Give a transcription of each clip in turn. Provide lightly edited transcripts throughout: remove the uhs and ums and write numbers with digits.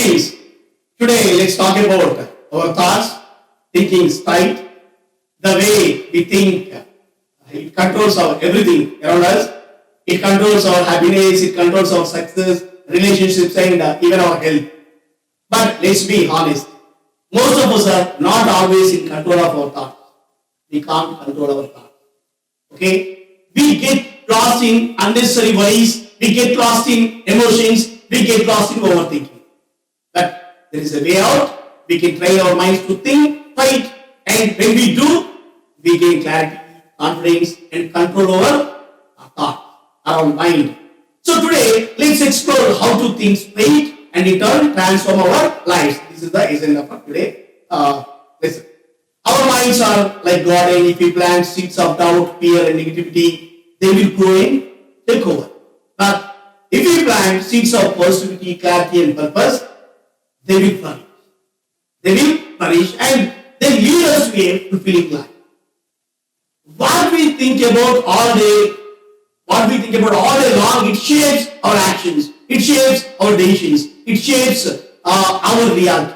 greetings. Today, let's talk about our thoughts, thinking style, the way we think. It controls our everything around us. It controls our happiness, it controls our success, relationships, and even our health. But let's be honest. Most of us are not always in control of our thoughts. We can't control our thoughts. Okay? We get lost in unnecessary worries. We get lost in emotions. We get lost in overthinking. But there is a way out. We can train our minds to think, fight, and when we do, we gain clarity, confidence, and control over our thoughts, our mind. So today, let's explore how to think straight and in turn transform our lives. This is the agenda for today. Listen. Our minds are like garden. If we plant seeds of doubt, fear, and negativity, they will grow and take over. But if we plant seeds of positivity, clarity, and purpose, they will flourish. They will flourish and they lead us to a fulfilling life. What we think about all day long, it shapes our actions, it shapes our decisions, it shapes our reality.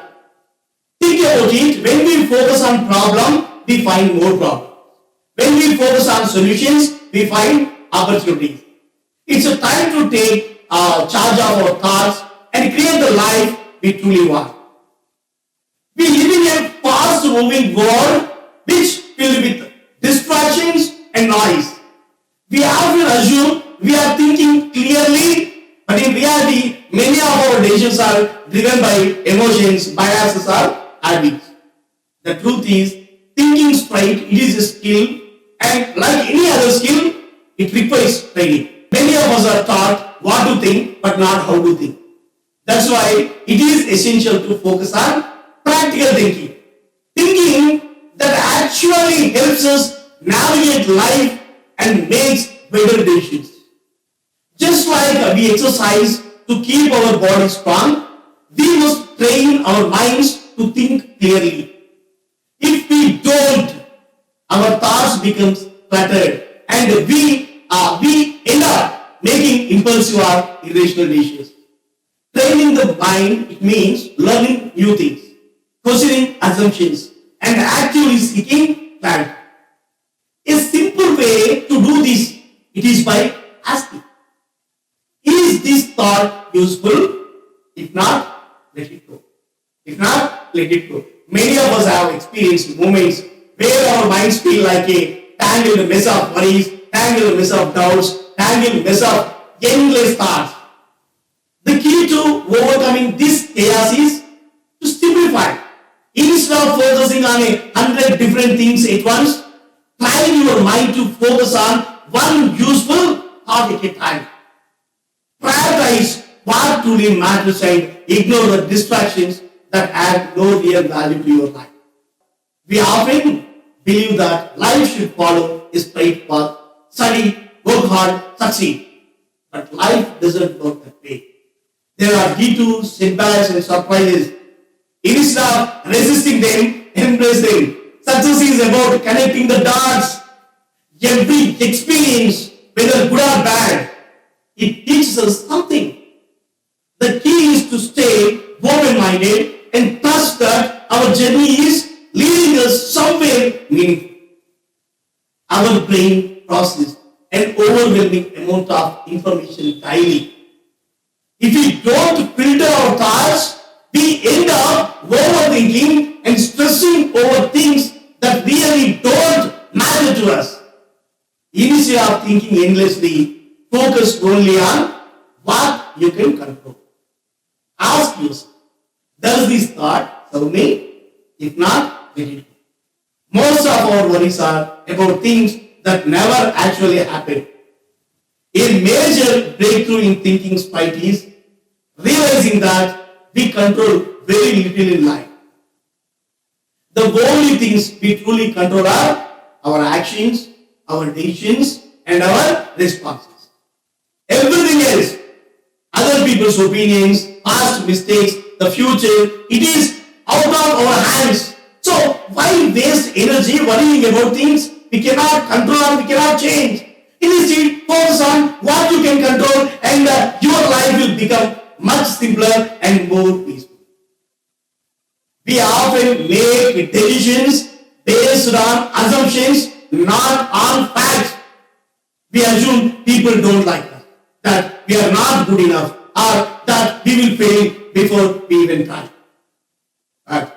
Think about it. When we focus on problem, we find more problems. When we focus on solutions, we find opportunities. It's a time to take charge of our thoughts and create the life we truly want. We live in a fast-moving world which filled with distractions and noise. We often assume we are thinking clearly, but in reality, many of our decisions are driven by emotions, biases, or habits. The truth is, thinking straight, it is a skill, and like any other skill, it requires training. Many of us are taught what to think, but not how to think. That's why it is essential to focus on practical thinking. Thinking that actually helps us navigate life and makes better decisions. Just like we exercise to keep our body strong, we must train our minds to think clearly. If we don't, our thoughts become cluttered and we end up making impulsive or irrational decisions. Training the mind, it means learning new things, questioning assumptions, and actively seeking clarity. A simple way to do this, it is by asking, is this thought useful? If not, let it go. If not, let it go. Many of us have experienced moments where our minds feel like a tangled mess of worries, tangled mess of doubts, tangled mess of endless thoughts. The key to overcoming this chaos is to simplify. Instead of focusing on 100 different things at once, train your mind to focus on one useful thought at a time. Prioritize what truly matters and ignore the distractions that add no real value to your life. We often believe that life should follow a straight path, study, work hard, succeed. But life doesn't work that way. There are detours, setbacks, and surprises. Instead of resisting them, embrace them. Success is about connecting the dots. Every experience, whether good or bad, it teaches us something. The key is to stay open-minded and trust that our journey is leading us somewhere meaningful. Our brain processes an overwhelming amount of information daily. If we don't filter our thoughts, we end up overthinking and stressing over things that really don't matter to us. Instead of thinking endlessly, focus only on what you can control. Ask yourself, does this thought serve me? If not, let it go. Most of our worries are about things that never actually happen. A major breakthrough in thinking straight is realizing that we control very little in life. The only things we truly control are our actions, our decisions, and our responses. Everything else, other people's opinions, past mistakes, the future, it is out of our hands. So why waste energy worrying about things we cannot control, we cannot change? Instead, focus on what you can control and your life will become much simpler and more peaceful. We often make decisions based on assumptions, not on facts. We assume people don't like us, that we are not good enough, or that we will fail before we even try. But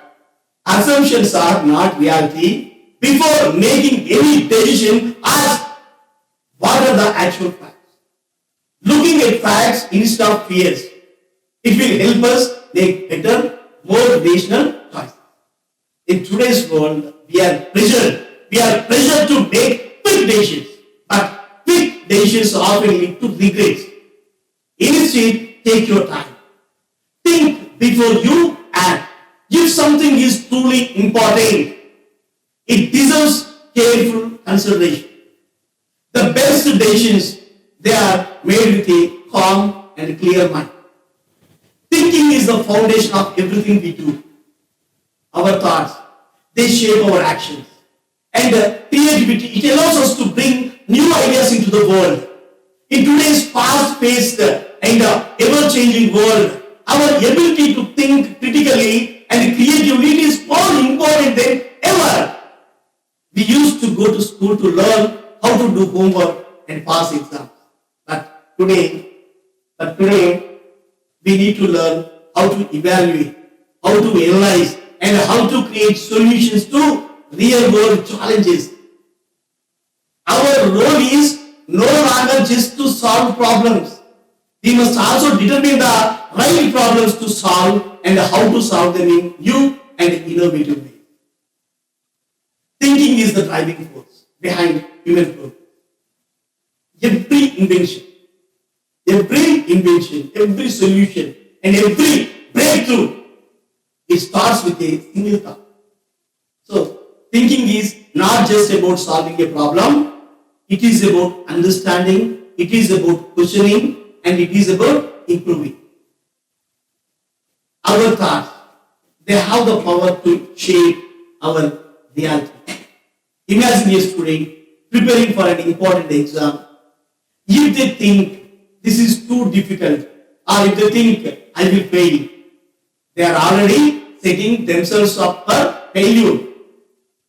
assumptions are not reality. Before making any decision, ask what are the actual facts. Looking at facts instead of fears, it will help us make better, more rational choices. In today's world, we are pressured. We are pressured to make quick decisions, but quick decisions often lead to regrets. Instead, take your time. Think before you act. If something is truly important, it deserves careful consideration. The best decisions, they are made with a calm and clear mind. Thinking is the foundation of everything we do. Our thoughts, they shape our actions. And creativity, it allows us to bring new ideas into the world. In today's fast-paced and ever-changing world, our ability to think critically and creatively is more important than ever. We used to go to school to learn how to do homework and pass exams. But today, we need to learn how to evaluate, how to analyze, and how to create solutions to real world challenges. Our role is no longer just to solve problems. We must also determine the right problems to solve and how to solve them in new and innovative ways. Thinking is the driving force behind human progress. Every invention, every solution, and every breakthrough, it starts with a single thought. So, thinking is not just about solving a problem, it is about understanding, it is about questioning, and it is about improving. Our thoughts, they have the power to shape our reality. Imagine a student preparing for an important exam. If they think this is too difficult, or if they think I will fail, they are already setting themselves up for failure.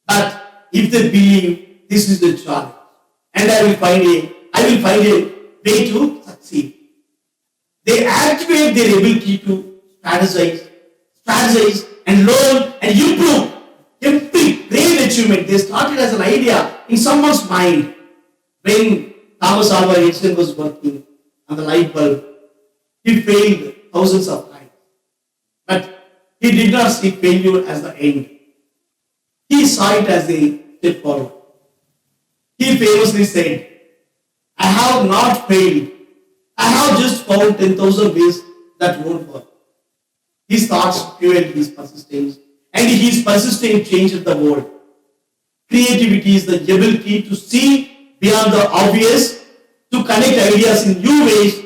But if they believe this is the challenge, and I will find a way to succeed, they activate their ability to strategize and learn and improve. Every great achievement, they started as an idea in someone's mind. When Thomas Alva Edison was working on the light bulb, he failed thousands of times. But he did not see failure as the end. He saw it as a step forward. He famously said, I have not failed. I have just found 10,000 ways that won't work. His thoughts fueled his persistence, and his persistence changed the world. Creativity is the ability to see beyond the obvious, to connect ideas in new ways,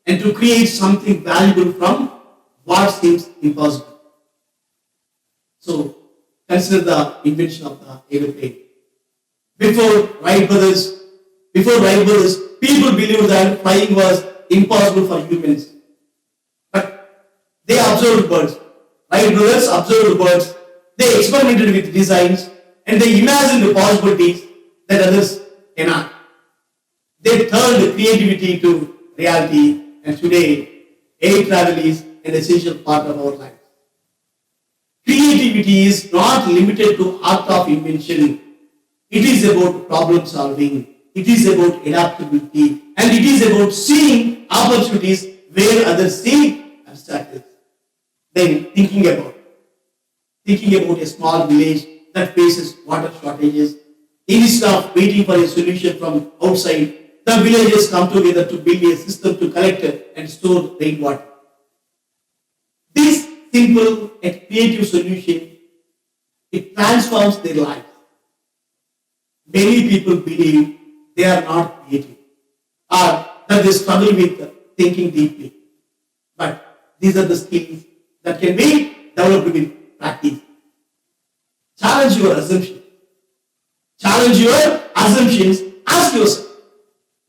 and to create something valuable from what seems impossible. So, consider the invention of the aeroplane. Before Wright brothers, people believed that flying was impossible for humans. But they observed birds. Wright brothers observed birds. They experimented with designs and they imagined the possibilities that others cannot. They turned creativity to reality, and today air travel is an essential part of our lives. Creativity is not limited to art of invention. It is about problem solving. It is about adaptability, and it is about seeing opportunities where others see obstacles. Then thinking about a small village that faces water shortages. Instead of waiting for a solution from outside, the villagers come together to build a system to collect and store rainwater. This simple and creative solution, it transforms their lives. Many people believe they are not creative or that they struggle with thinking deeply. But these are the skills that can be developed with practice. Challenge your assumptions. Ask yourself,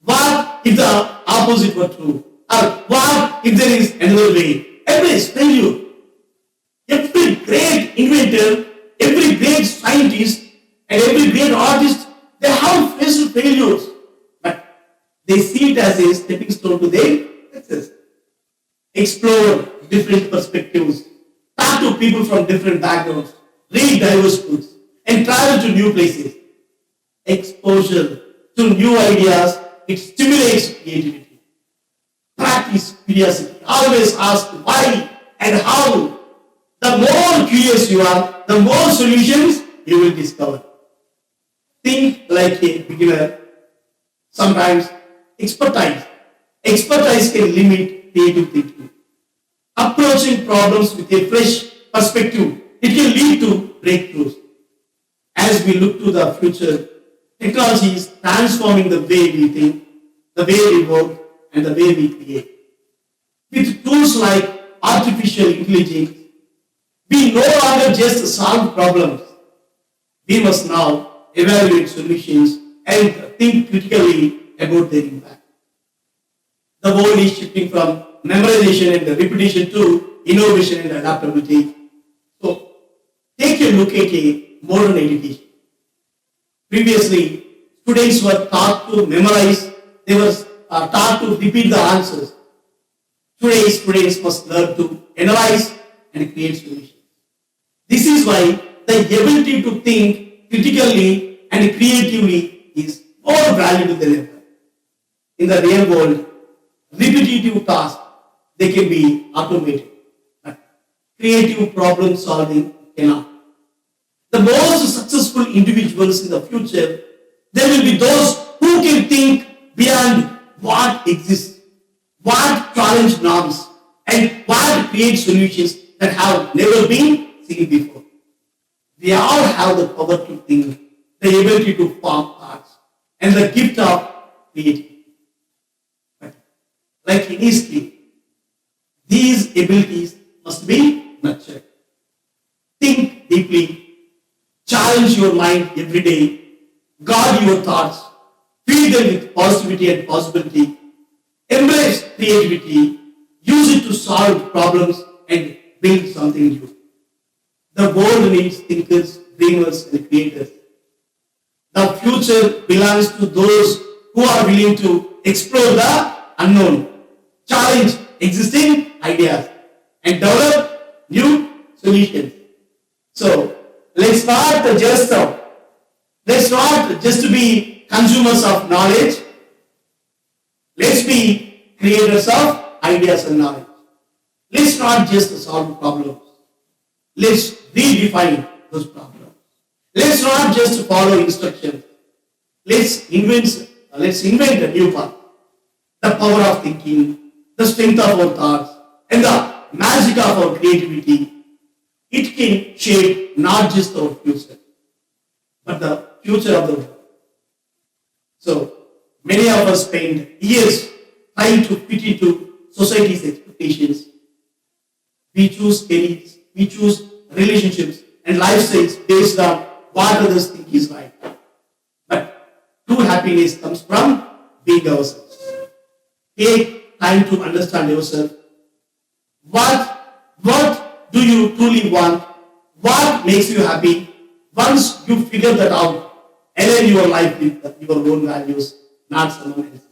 what if the opposite were true? Or what if there is another way? Embrace failure. Every great inventor, every great scientist, and every great artist, they have faced failures, but they see it as a stepping stone to their success. Explore different perspectives, talk to people from different backgrounds, read diverse books, and travel to new places. Exposure to new ideas, it stimulates creativity. Practice curiosity. Always ask why and how. The more curious you are, the more solutions you will discover. Think like a beginner. Sometimes expertise. Expertise can limit creative thinking. Approaching problems with a fresh perspective, it can lead to breakthroughs. As we look to the future, technology is transforming the way we think, the way we work, and the way we create. With tools like artificial intelligence, we no longer just solve problems. We must now evaluate solutions and think critically about their impact. The world is shifting from memorization and repetition to innovation and adaptability. So, take a look at a modern education. Previously, students were taught to memorize, they were taught to repeat the answers. Today, students must learn to analyze and create solutions. This is why the ability to think critically and creatively is more valuable than ever. In the real world, repetitive tasks, they can be automated, but creative problem solving cannot. The most successful individuals in the future, they will be those who can think beyond what exists, what challenge norms, and what create solutions that have never been seen before. We all have the power to think, the ability to form thoughts, and the gift of creativity. But like any skill, these abilities must be nurtured. Think deeply, challenge your mind every day, guard your thoughts, feed them with positivity and possibility, embrace creativity, use it to solve problems and build something new. The world needs thinkers, dreamers, and creators. The future belongs to those who are willing to explore the unknown, challenge existing ideas, and develop new solutions. So, let's not just be consumers of knowledge. Let's be creators of ideas and knowledge. Let's not just solve problems. Let's redefine those problems. Let's not just follow instructions. Let's invent a new path. The power of thinking, the strength of our thoughts, and the magic of our creativity. It can shape not just our future, but the future of the world. So, many of us spend years trying to fit into society's expectations. We choose careers, we choose relationships and lifestyles based on what others think is right. But true happiness comes from being ourselves. Take time to understand yourself. What do you truly want? What makes you happy? Once you figure that out, align your life with your own values, not someone else's.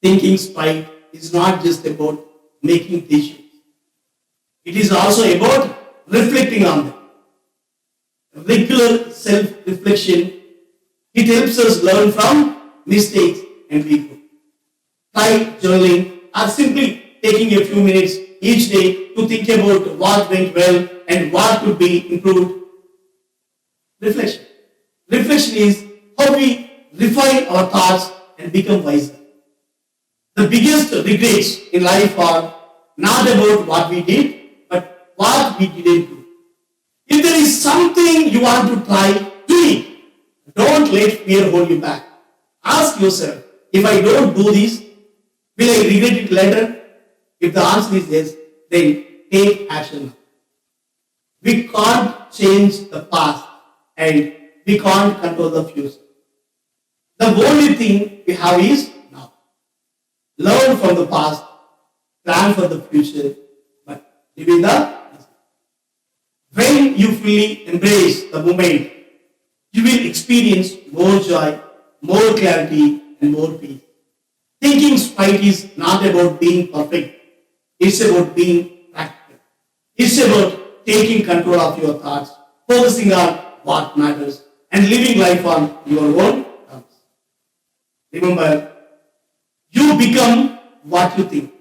Thinking straight is not just about making decisions. It is also about reflecting on them. Regular self-reflection, it helps us learn from mistakes and we grow. Try journaling or simply taking a few minutes each day to think about what went well and what could be improved. Reflection. Reflection is how we refine our thoughts and become wiser. The biggest regrets in life are not about what we did, but what we didn't do. If there is something you want to try, do it. Don't let fear hold you back. Ask yourself, if I don't do this, will I regret it later? If the answer is yes, then take action now. We can't change the past and we can't control the future. The only thing we have is now. Learn from the past, plan for the future, but live in the present. when you fully embrace the moment, you will experience more joy, more clarity, and more peace. Thinking straight is not about being perfect, it's about being practical. It's about taking control of your thoughts, focusing on what matters, and living life on your own terms. Remember, you become what you think.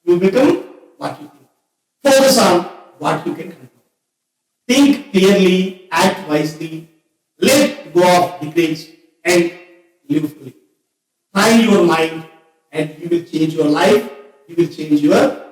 You become what you think. Focus on what you can control. Think clearly, act wisely, let go of regrets, and live fully. Find your mind, and you will change your life, you will change your